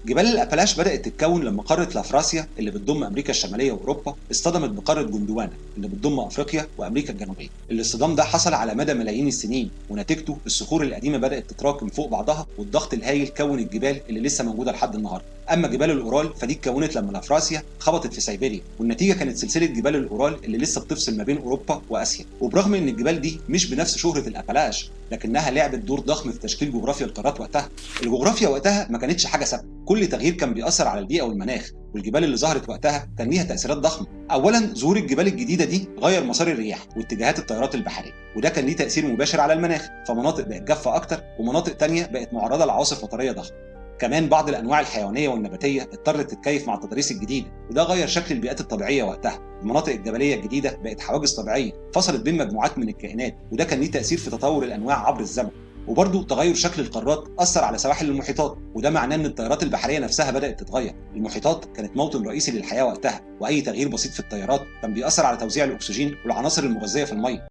جبال الأبلاش بدأت تتكون لما قارة لافراسيا اللي بتضم أمريكا الشمالية وأوروبا اصطدمت بقارة جوندوانا اللي بتضم أفريقيا وأمريكا الجنوبية. الاصطدام ده حصل على مدى ملايين السنين، ونتيجته الصخور القديمة بدأت تتراكم فوق بعضها، والضغط الهائل كون الجبال اللي لسه موجودة لحد النهاردة. أما جبال الأورال فدي اتكونت لما لافراسيا خبطت في سيبيريا، والنتيجة كانت سلسلة جبال الأورال اللي لسه بتفصل ما بين أوروبا وآسيا. وبرغم إن الجبال دي مش بنفس شهرة الأبلاش، لكنها لعبت دور ضخم في تشكيل جغرافيا القارات وقتها. الجغرافيا وقتها ما كانتش حاجة ثابتة، كل تغيير كان بيأثر على البيئة والمناخ، والجبال اللي ظهرت وقتها كان ليها تأثيرات ضخمة. أولاً ظهور الجبال الجديدة دي غير مسار الرياح واتجاهات التيارات البحرية، وده كان ليه تأثير مباشر على المناخ، فمناطق بقت جافة أكتر ومناطق تانية بقت معرضة لعواصف مطرية ضخمة. كمان بعض الأنواع الحيوانية والنباتية اضطرت تتكيف مع التضاريس الجديدة، وده غير شكل البيئات الطبيعية وقتها. المناطق الجبلية الجديدة بقت حواجز طبيعية فصلت بين مجموعات من الكائنات، وده كان ليه تأثير في تطور الأنواع عبر الزمن. وبرضه تغير شكل القارات أثر على سواحل المحيطات، وده معناه إن التيارات البحرية نفسها بدأت تتغير. المحيطات كانت موطن رئيسي للحياة وقتها، وأي تغيير بسيط في التيارات كان بيأثر على توزيع الأكسجين والعناصر المغذية في المية.